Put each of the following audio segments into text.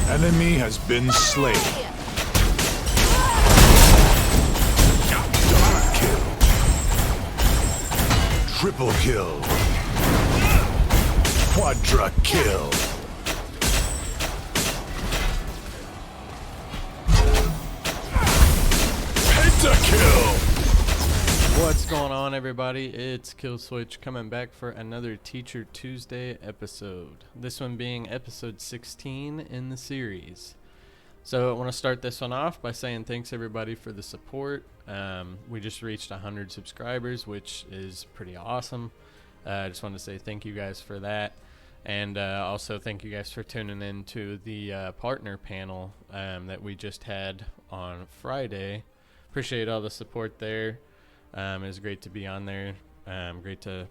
Enemy has been slain. Double kill. Triple kill. Quadra kill. Pentakill. What's going on, everybody? It's Killswitch coming back for another Teacher Tuesday episode. This one being episode 16 in the series. So I want to start this one off by saying thanks everybody for the support. We just reached 100 subscribers, which is pretty awesome. I just want to say thank you guys for that. And also thank you guys for tuning in to the partner panel that we just had on Friday. Appreciate all the support there. It was great to be on there. Great to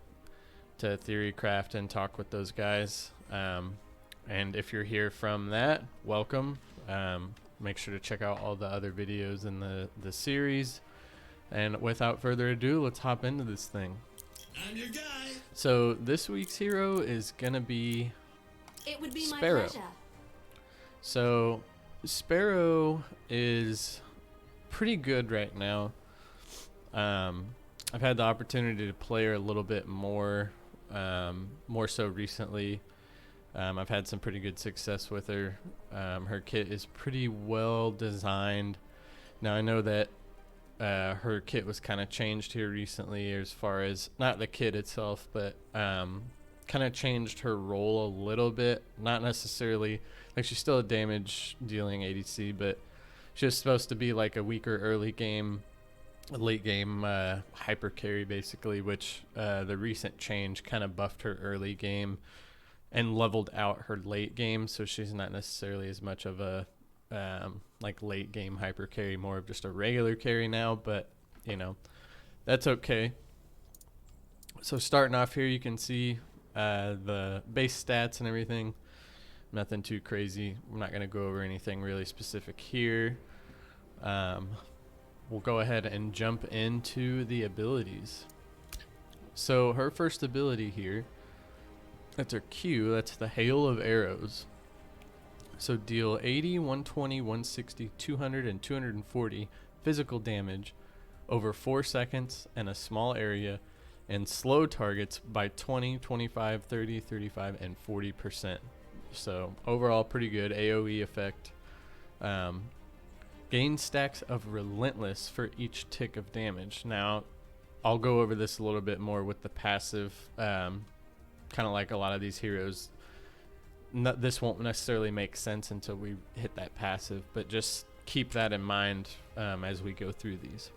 theorycraft and talk with those guys. And if you're here from that, welcome. Make sure to check out all the other videos in the series. And without further ado, let's hop into this thing. I'm your guy. So this week's hero is gonna be Sparrow. My pleasure. So Sparrow is pretty good right now. I've had the opportunity to play her a little bit more so recently. I've had some pretty good success with her. Her kit is pretty well designed. Now I know that her kit was kind of changed here recently, as far as not the kit itself, but kind of changed her role a little bit. Not necessarily like she's still a damage dealing ADC, but she was supposed to be like a weaker early game, late game hyper carry basically, which the recent change kind of buffed her early game and leveled out her late game, so she's not necessarily as much of a like late game hyper carry, more of just a regular carry now, but you know, that's okay. So starting off here, you can see the base stats and everything. Nothing too crazy. I'm not going to go over anything really specific here. We'll go ahead and jump into the abilities. So her first ability here, that's her Q, that's the Hail of Arrows. So deal 80, 120, 160, 200, and 240 physical damage over 4 seconds in a small area, and slow targets by 20, 25, 30, 35, and 40%. So overall pretty good AoE effect. Gain stacks of Relentless for each tick of damage. Now, I'll go over this a little bit more with the passive, kind of like a lot of these heroes. This won't necessarily make sense until we hit that passive, but just keep that in mind as we go through these.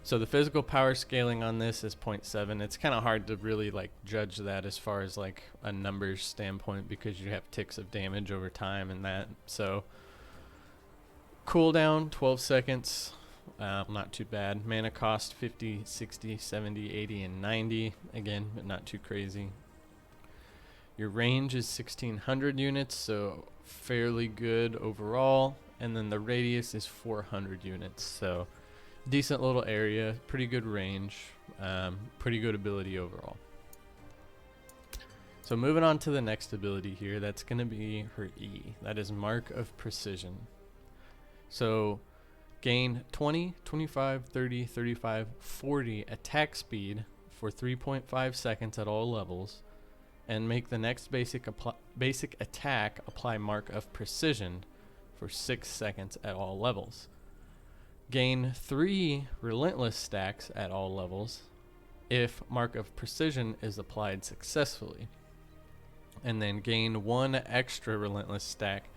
So the physical power scaling on this is 0.7. It's kind of hard to really like judge that as far as like a numbers standpoint, because you have ticks of damage over time and that. So cooldown 12 seconds, not too bad. Mana cost 50, 60, 70, 80, and 90. Again, not too crazy. Your range is 1600 units, so fairly good overall. And then the radius is 400 units, so decent little area, pretty good range, pretty good ability overall. So moving on to the next ability here, that's going to be her E. That is Mark of Precision. So gain 20, 25, 30, 35, 40 attack speed for 3.5 seconds at all levels, and make the next basic attack apply Mark of Precision for 6 seconds at all levels. Gain 3 Relentless stacks at all levels if Mark of Precision is applied successfully, and then gain 1 extra Relentless stack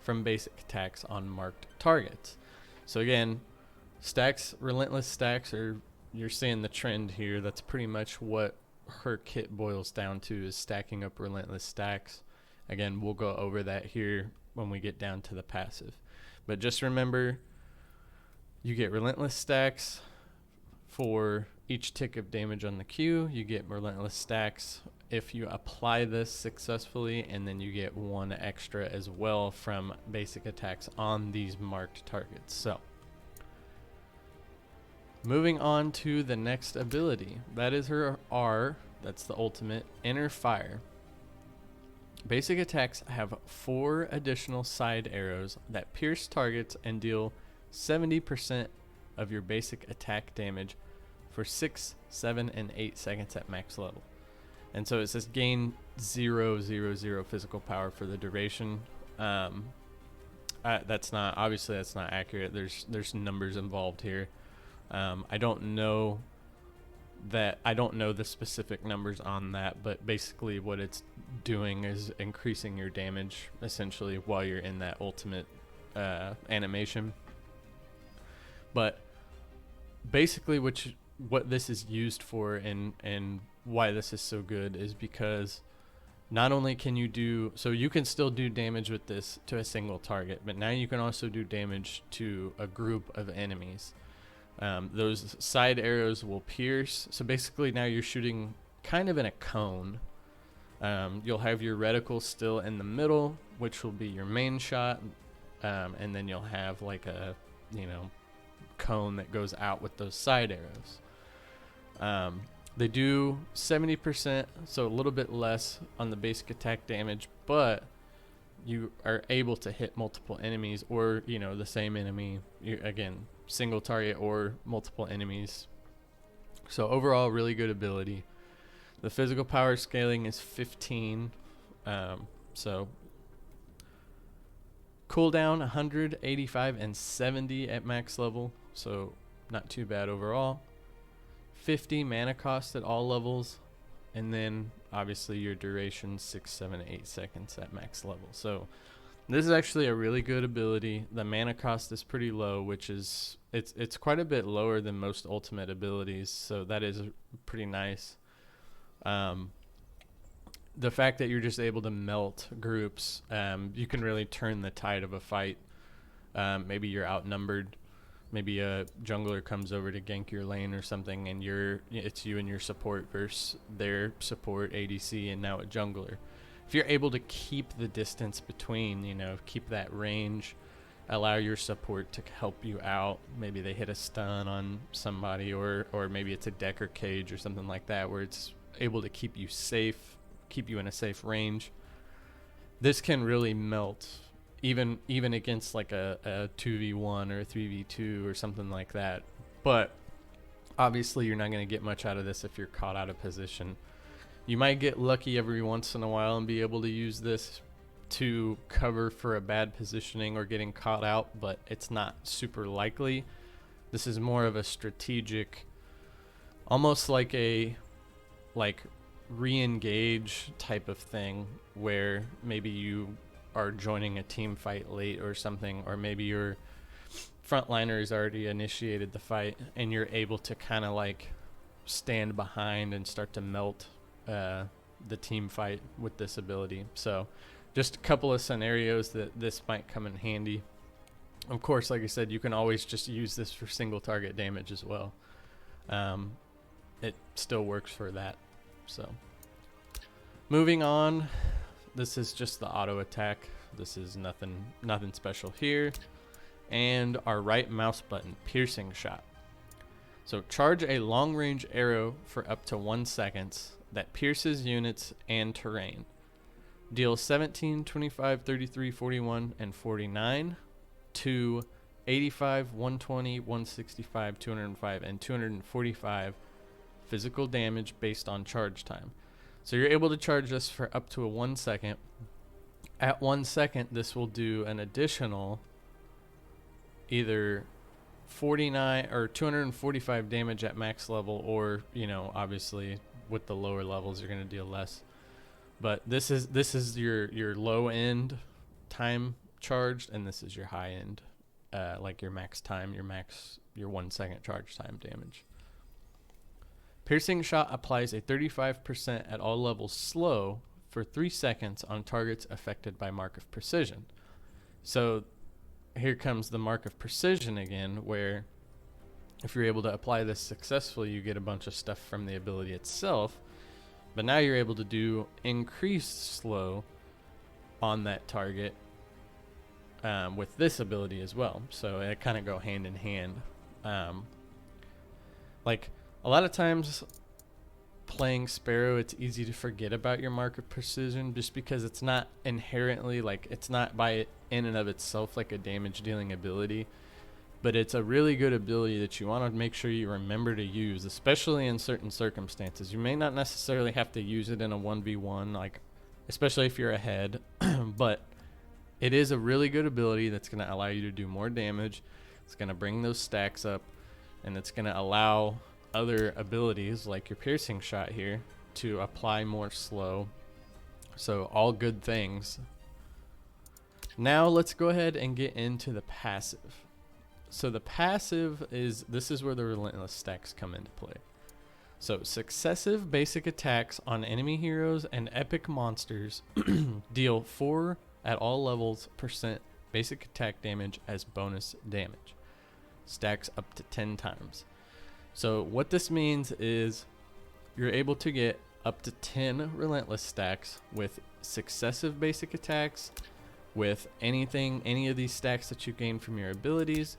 from basic attacks on marked targets. So again, stacks, Relentless stacks, are, you're seeing the trend here. That's pretty much what her kit boils down to, is stacking up Relentless stacks. Again, we'll go over that here when we get down to the passive, but just remember, you get Relentless stacks for each tick of damage on the Q. You get Relentless stacks if you apply this successfully, and then you get 1 extra as well from basic attacks on these marked targets. So moving on to the next ability, that is her R. That's the ultimate, Inner Fire. Basic attacks have 4 additional side arrows that pierce targets and deal 70% of your basic attack damage for 6, 7, and 8 seconds at max level. And so it says gain 0, 0, 0 physical power for the duration. That's not accurate. There's numbers involved here. I don't know the specific numbers on that, but basically what it's doing is increasing your damage essentially while you're in that ultimate animation. But basically what this is used for and why this is so good is because not only can you you can still do damage with this to a single target, but now you can also do damage to a group of enemies. Those side arrows will pierce. So basically now you're shooting kind of in a cone. You'll have your reticle still in the middle, which will be your main shot. And then you'll have like a, cone that goes out with those side arrows. They do 70%, so a little bit less on the basic attack damage, but you are able to hit multiple enemies or, the same enemy. Again, single target or multiple enemies. So overall, really good ability. The physical power scaling is 15. So cooldown 100, 85, and 70 at max level. So not too bad overall. 50 mana cost at all levels, and then obviously your duration 6, 7, 8 seconds at max level. So this is actually a really good ability. The mana cost is pretty low, which is it's quite a bit lower than most ultimate abilities, so that is pretty nice. The fact that you're just able to melt groups, you can really turn the tide of a fight. Maybe you're outnumbered. Maybe a jungler comes over to gank your lane or something, and it's you and your support versus their support ADC and now a jungler. If you're able to keep the distance between, keep that range, allow your support to help you out. Maybe they hit a stun on somebody, or maybe it's a decker cage or something like that, where it's able to keep you safe, keep you in a safe range. This can really melt. Even against like a 2v1 or a 3v2 or something like that. But obviously you're not going to get much out of this if you're caught out of position. You might get lucky every once in a while and be able to use this to cover for a bad positioning or getting caught out, but it's not super likely. This is more of a strategic, almost like a re-engage type of thing, where maybe you are joining a team fight late or something, or maybe your frontliner has already initiated the fight and you're able to kind of stand behind and start to melt the team fight with this ability. So just a couple of scenarios that this might come in handy. Of course, like I said, you can always just use this for single target damage as well. It still works for that. So moving on, this is just the auto attack. This is nothing special here. And our right mouse button, piercing shot. So charge a long range arrow for up to 1 second that pierces units and terrain. Deal 17, 25, 33, 41, and 49 to 85, 120, 165, 205, and 245 physical damage based on charge time. So you're able to charge this for up to 1 second. At 1 second, this will do an additional either 49 or 245 damage at max level, or obviously with the lower levels you're going to deal less. But this is your low end time charged, and this is your high end, like your max time, your 1 second charge time damage. Piercing shot applies a 35% at all levels slow for 3 seconds on targets affected by Mark of Precision. So here comes the Mark of Precision again, where if you're able to apply this successfully, you get a bunch of stuff from the ability itself. But now you're able to do increased slow on that target with this ability as well. So it kind of go hand in hand. Like a lot of times playing Sparrow, it's easy to forget about your mark of precision just because it's not inherently, like, it's not by in and of itself like a damage dealing ability, but it's a really good ability that you want to make sure you remember to use, especially in certain circumstances. You may not necessarily have to use it in a 1v1, like, especially if you're ahead, but it is a really good ability that's going to allow you to do more damage. It's going to bring those stacks up, and it's going to allow other abilities like your piercing shot here to apply more slow. So all good things. Now let's go ahead and get into the passive. So the passive is, this is where the relentless stacks come into play. So successive basic attacks on enemy heroes and epic monsters deal 4 at all levels % basic attack damage as bonus damage. Stacks up to 10 times. So what this means is you're able to get up to 10 relentless stacks with successive basic attacks, with any of these stacks that you gain from your abilities.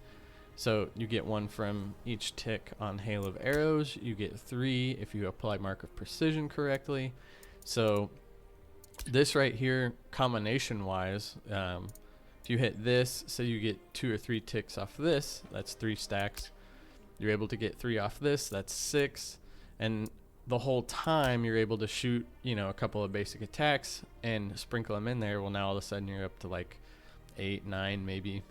So you get 1 from each tick on Hail of Arrows. You get 3 if you apply Mark of Precision correctly. So this right here, combination wise, if you hit this, say you get 2 or 3 ticks off this, that's 3 stacks. You're able to get 3 off this, that's 6. And the whole time you're able to shoot, you know, a couple of basic attacks and sprinkle them in there. Well, now all of a sudden you're up to like 8, 9, maybe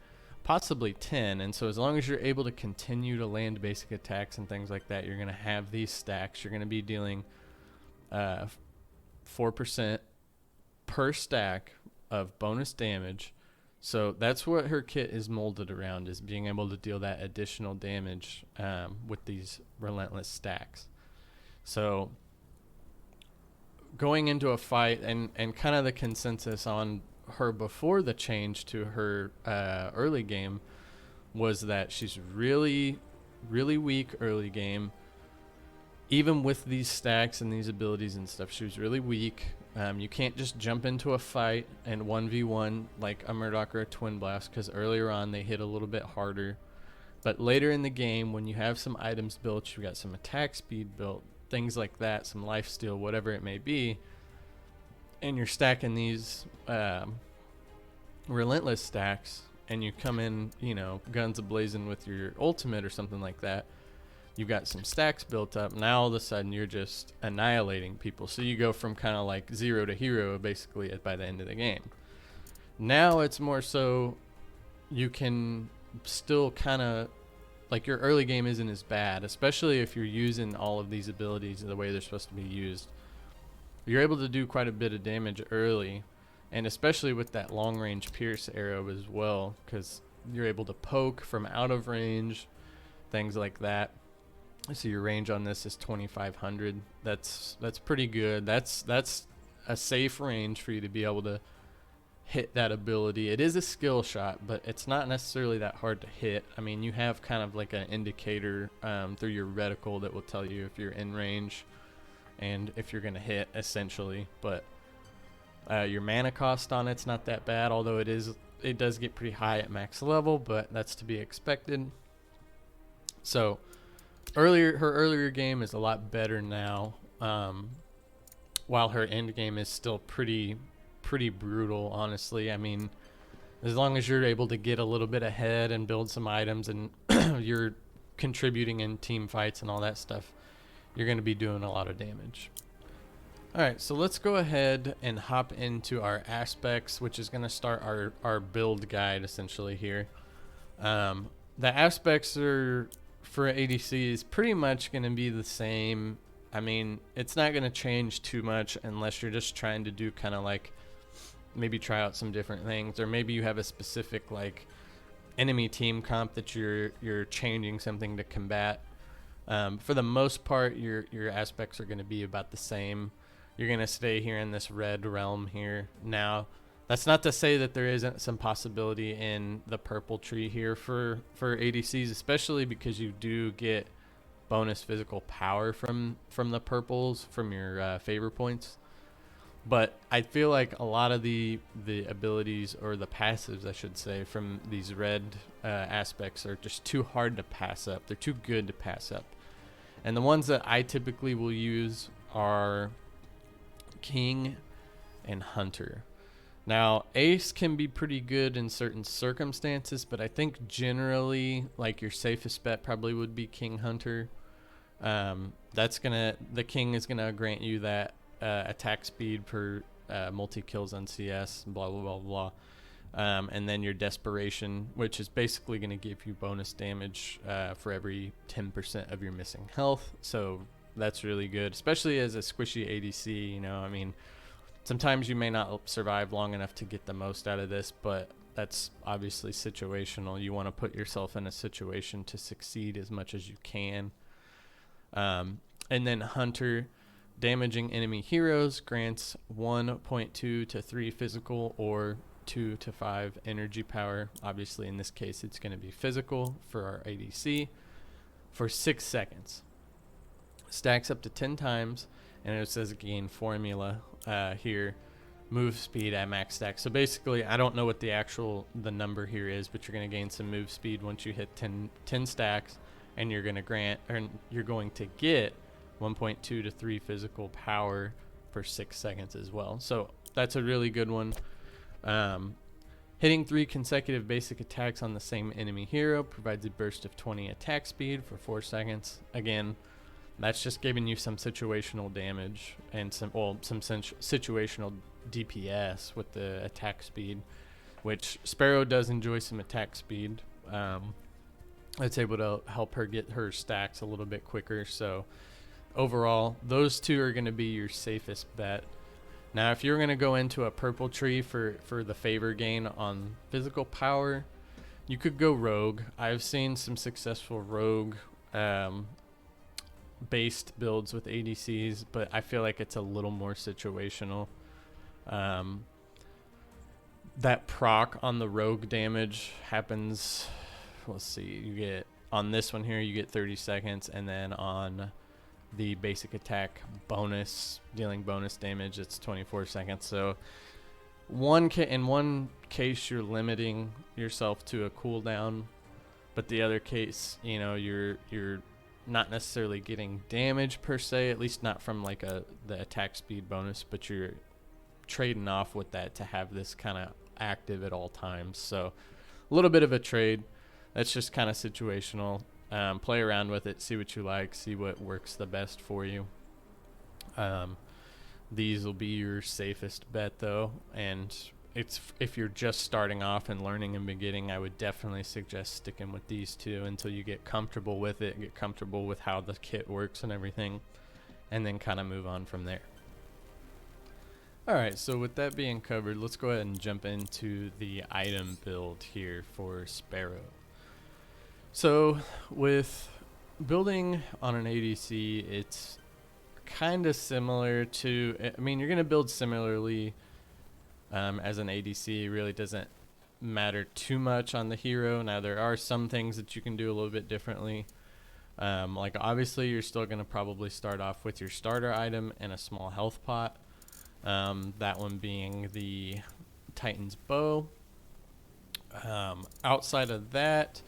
possibly 10. And so as long as you're able to continue to land basic attacks and things like that, you're going to have these stacks. You're going to be dealing 4% per stack of bonus damage. So that's what her kit is molded around, is being able to deal that additional damage with these relentless stacks. So going into a fight, and kind of the consensus on her before the change to her early game was that she's really, really weak early game. Even with these stacks and these abilities and stuff, she was really weak. You can't just jump into a fight and 1v1 like a Murdoch or a Twin Blast, because earlier on they hit a little bit harder. But later in the game, when you have some items built, you got some attack speed built, things like that, some life steal, whatever it may be, and you're stacking these relentless stacks, and you come in, you know, guns a-blazing with your ultimate or something like that, you've got some stacks built up. Now all of a sudden you're just annihilating people. So you go from kind of like 0 to hero basically by the end of the game. Now it's more so you can still kind of, like, your early game isn't as bad, especially if you're using all of these abilities the way they're supposed to be used. You're able to do quite a bit of damage early, and especially with that long range pierce arrow as well, because you're able to poke from out of range, things like that. So your range on this is 2,500. That's pretty good. That's a safe range for you to be able to hit that ability. It is a skill shot, but it's not necessarily that hard to hit. I mean, you have kind of like an indicator through your reticle that will tell you if you're in range and if you're going to hit, essentially. But your mana cost on it's not that bad, although it does get pretty high at max level, but that's to be expected. So her earlier game is a lot better now, while her end game is still pretty brutal, honestly. I mean, as long as you're able to get a little bit ahead and build some items and you're contributing in team fights and all that stuff, you're going to be doing a lot of damage. Alright, so let's go ahead and hop into our aspects, which is going to start our build guide essentially here. The aspects are for ADC is pretty much going to be the same. I mean, it's not going to change too much unless you're just trying to do kind of like maybe try out some different things, or maybe you have a specific like enemy team comp that you're changing something to combat. For the most part, your aspects are going to be about the same. You're going to stay here in this red realm here. Now, that's not to say that there isn't some possibility in the purple tree here for ADCs, especially because you do get bonus physical power from the purples, from your favor points. But I feel like a lot of the abilities, or the passives I should say, from these red aspects are just too hard to pass up. They're too good to pass up. And the ones that I typically will use are King and Hunter. Now, Ace can be pretty good in certain circumstances, but I think generally, like, your safest bet probably would be King Hunter. The King is gonna grant you that attack speed per multi kills on CS, blah blah blah blah. And then your Desperation, which is basically going to give you bonus damage for every 10% of your missing health. So that's really good, especially as a squishy ADC. You know, I mean, sometimes you may not survive long enough to get the most out of this, but that's obviously situational. You want to put yourself in a situation to succeed as much as you can. And then Hunter, damaging enemy heroes, grants 1.2 to 3 physical or 2 to 5 energy power. Obviously, in this case, it's going to be physical for our ADC for 6 seconds. Stacks up to 10 times, and it says gain formula here, move speed at max stack. So basically, I don't know what the number here is, but you're going to gain some move speed once you hit 10 stacks, and you're going to get 1.2 to 3 physical power for 6 seconds as well. So that's a really good one. Hitting 3 consecutive basic attacks on the same enemy hero provides a burst of 20 attack speed for 4 seconds. Again, that's just giving you some situational damage and some situational DPS with the attack speed, which Sparrow does enjoy some attack speed. It's able to help her get her stacks a little bit quicker. So overall, those two are going to be your safest bet. Now, if you're going to go into a purple tree for the favor gain on physical power, you could go rogue. I've seen some successful rogue based builds with ADCs, but I feel like it's a little more situational. That proc on the rogue damage happens, let's see, you get on this one here, you get 30 seconds, and then on the basic attack bonus, dealing bonus damage, it's 24 seconds. So in one case you're limiting yourself to a cooldown, but the other case, you know, you're not necessarily getting damage per se, at least not from like the attack speed bonus, but you're trading off with that to have this kind of active at all times. So a little bit of a trade. That's just kind of situational. Play around with it, see what you like, see what works the best for you. These will be your safest bet though, and if you're just starting off and learning and beginning, I would definitely suggest sticking with these two until you get comfortable with it, get comfortable with how the kit works and everything, and then kind of move on from there. Alright, so with that being covered, let's go ahead and jump into the item build here for Sparrow. So with building on an ADC, it's kind of similar to, I mean, you're going to build similarly as an ADC. It really doesn't matter too much on the hero. Now, there are some things that you can do a little bit differently. Like obviously, you're still going to probably start off with your starter item and a small health pot. That one being the Titan's Bow. Outside of that,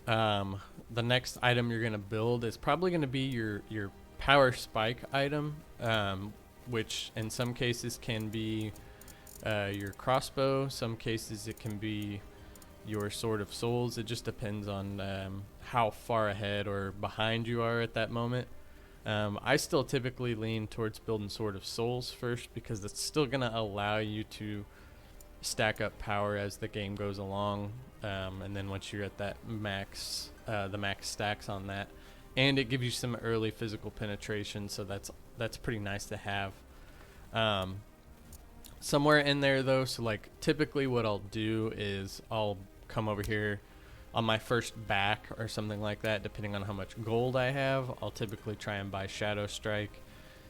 the next item you're going to build is probably going to be your power spike item, which in some cases can be your crossbow. Some cases it can be your Sword of Souls. It just depends on how far ahead or behind you are at that moment. I still typically lean towards building Sword of Souls first, because it's still going to allow you to stack up power as the game goes along, and then once you're at that max, the max stacks on that, and it gives you some early physical penetration, so that's pretty nice to have. Somewhere in there though, so like typically what I'll do is I'll come over here on my first back or something like that, depending on how much gold I have. I'll typically try and buy Shadow Strike.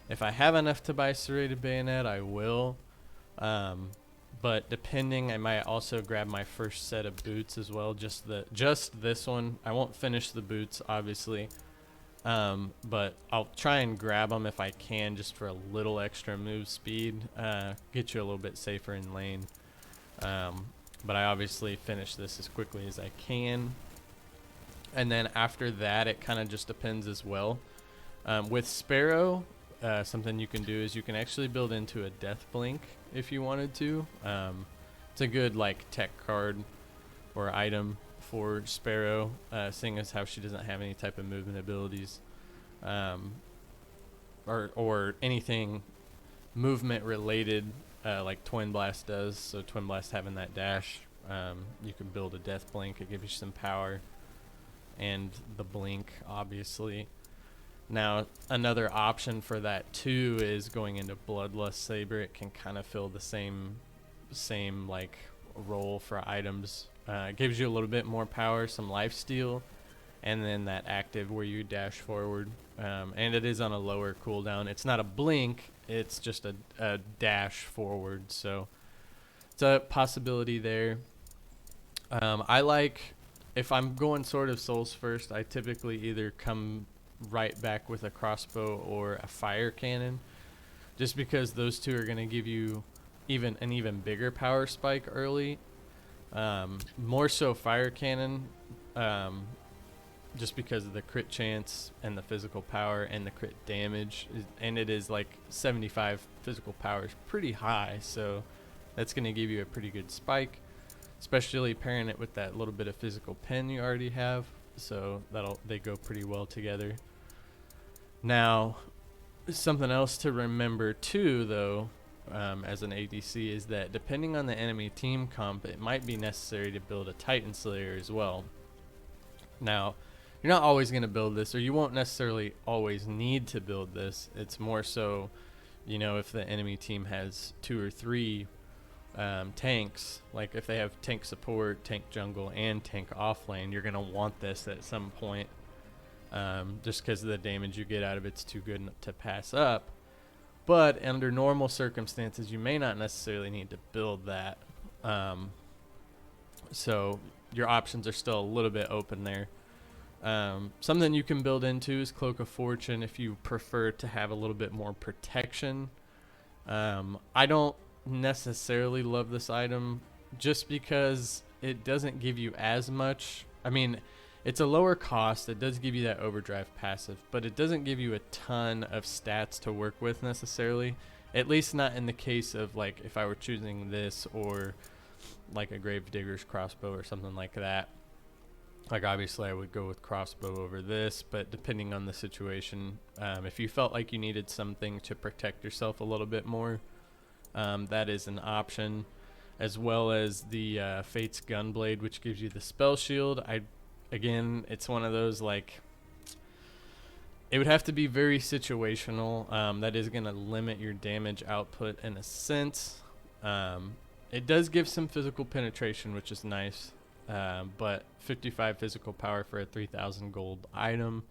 If I have enough to buy Serrated Bayonet, I will. But depending, I might also grab my first set of boots as well. Just this one. I won't finish the boots, obviously. But I'll try and grab them if I can, just for a little extra move speed. Get you a little bit safer in lane. But I obviously finish this as quickly as I can. And then after that, it kind of just depends as well. With Sparrow, something you can do is you can actually build into a death blink if you wanted to. It's a good like tech card or item for Sparrow, seeing as how she doesn't have any type of movement abilities, or anything movement related like Twin Blast does. So Twin Blast having that dash, you can build a death blink. It gives you some power, and the blink obviously. Now another option for that too is going into Bloodlust Saber. It can kind of fill the same like role for items. It gives you a little bit more power, some life steal, and then that active where you dash forward, and it is on a lower cooldown. It's not a blink, it's just a dash forward, so it's a possibility there. I like, if I'm going Sword of Souls first, I typically either come right back with a crossbow or a fire cannon, just because those two are going to give you an even bigger power spike early. More so fire cannon, just because of the crit chance and the physical power and the crit damage, and it is like 75 physical power is pretty high, so that's going to give you a pretty good spike, especially pairing it with that little bit of physical pen you already have, so they go pretty well together. Now something else to remember too though, as an ADC, is that depending on the enemy team comp, it might be necessary to build a Titan Slayer as well. Now, you're not always going to build this, or you won't necessarily always need to build this. It's more so, if the enemy team has 2 or 3 tanks, like if they have tank support, tank jungle, and tank offlane, you're going to want this at some point, just because the damage you get out of it's too good to pass up. But under normal circumstances, you may not necessarily need to build that. So your options are still a little bit open there. Something you can build into is Cloak of Fortune if you prefer to have a little bit more protection. I don't necessarily love this item just because it doesn't give you as much. I mean, it's a lower cost. It does give you that overdrive passive, but it doesn't give you a ton of stats to work with necessarily. At least not in the case of like if I were choosing this or like a Gravedigger's crossbow or something like that. Like obviously I would go with crossbow over this, but depending on the situation, if you felt like you needed something to protect yourself a little bit more, that is an option, as well as the Fate's Gunblade, which gives you the spell shield. Again, it's one of those, like, it would have to be very situational. That is going to limit your damage output in a sense. It does give some physical penetration, which is nice, but 55 physical power for a 3,000 gold item,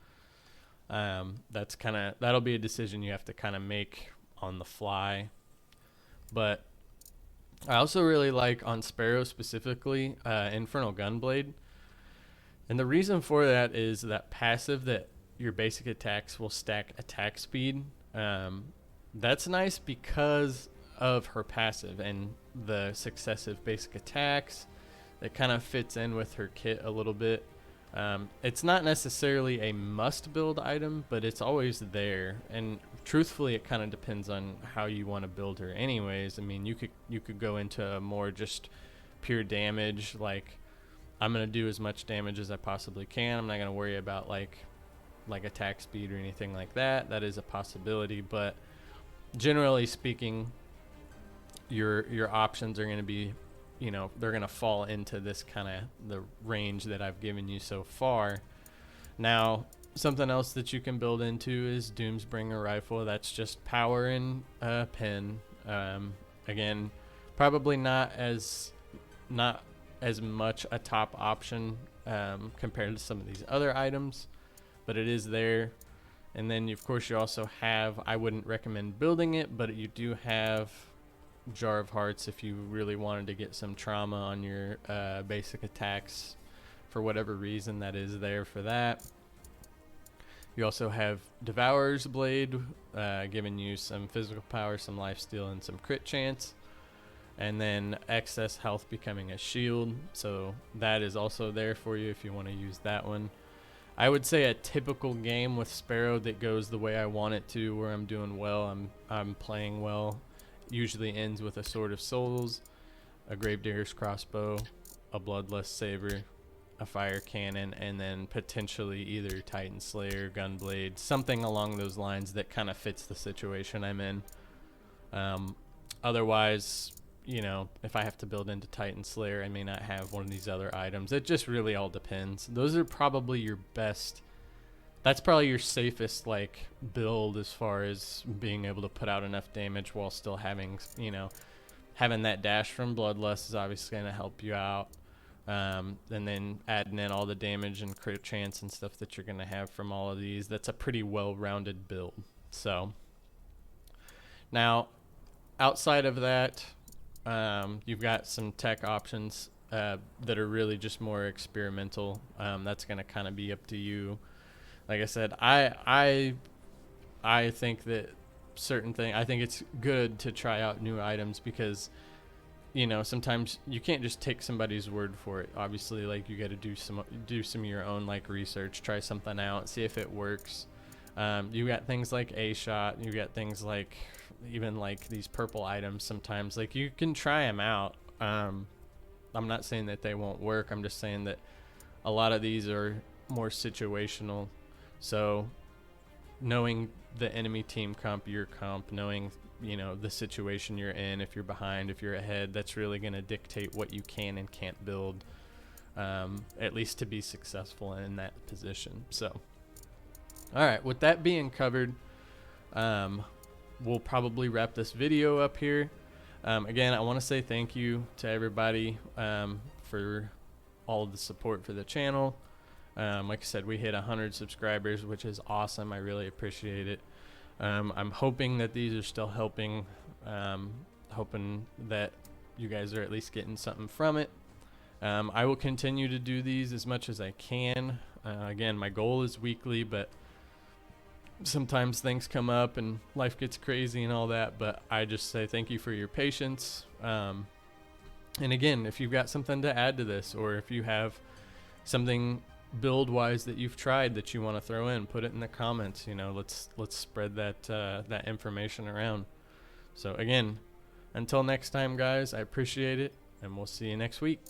that'll be a decision you have to kind of make on the fly. But I also really like, on Sparrow specifically, Infernal Gunblade. And the reason for that is that passive that your basic attacks will stack attack speed. That's nice because of her passive and the successive basic attacks. That kind of fits in with her kit a little bit. It's not necessarily a must build item, but it's always there. And truthfully, it kind of depends on how you want to build her anyways. I mean, you could go into a more just pure damage, like I'm going to do as much damage as I possibly can. I'm not going to worry about like attack speed or anything like that. That is a possibility, but generally speaking, your options are going to be, they're going to fall into this kind of the range that I've given you so far. Now, something else that you can build into is Doomsbringer Rifle. That's just power and pen. Again, probably not as much a top option compared to some of these other items, but it is there. And then of course you also have, I wouldn't recommend building it, but you do have Jar of Hearts if you really wanted to get some trauma on your basic attacks for whatever reason. That is there for that. You also have Devourer's Blade, giving you some physical power, some lifesteal, and some crit chance. And then excess health becoming a shield, so that is also there for you if you want to use that one. I would say a typical game with Sparrow that goes the way I want it to, where I'm doing well, I'm playing well, usually ends with a Sword of Souls, a Gravedigger's Crossbow, a Bloodlust Saber, a Fire Cannon, and then potentially either Titan Slayer, Gunblade, something along those lines that kind of fits the situation I'm in. Otherwise, you know, if I have to build into Titan Slayer, I may not have one of these other items. It just really all depends. Those are probably your best. That's probably your safest like build as far as being able to put out enough damage while still having, you know, having that dash from Bloodlust is obviously going to help you out. And then adding in all the damage and crit chance and stuff that you're going to have from all of these. That's a pretty well-rounded build. So now outside of that, you've got some tech options that are really just more experimental. That's going to kind of be up to you. Like I said, I think that I think it's good to try out new items because, you know, sometimes you can't just take somebody's word for it. Obviously, like, you got to do some of your own like research, try something out, see if it works. You got things like A shot. You got things like even like these purple items. Sometimes like you can try them out. I'm not saying that they won't work. I'm just saying that a lot of these are more situational. So knowing the enemy team comp, your comp, knowing, you know, the situation you're in, if you're behind, if you're ahead, that's really going to dictate what you can and can't build, at least to be successful in that position. So, all right, with that being covered, we'll probably wrap this video up here. Again, I want to say thank you to everybody for all of the support for the channel. Like I said, we hit 100 subscribers, which is awesome. I really appreciate it. I'm hoping that these are still helping, hoping that you guys are at least getting something from it. I will continue to do these as much as I can. Again, my goal is weekly, but sometimes things come up and life gets crazy and all that, but I just say thank you for your patience. And again, if you've got something to add to this, or if you have something build wise that you've tried that you want to throw in, put it in the comments. You know, let's spread that information around. So again, until next time, guys, I appreciate it, and we'll see you next week.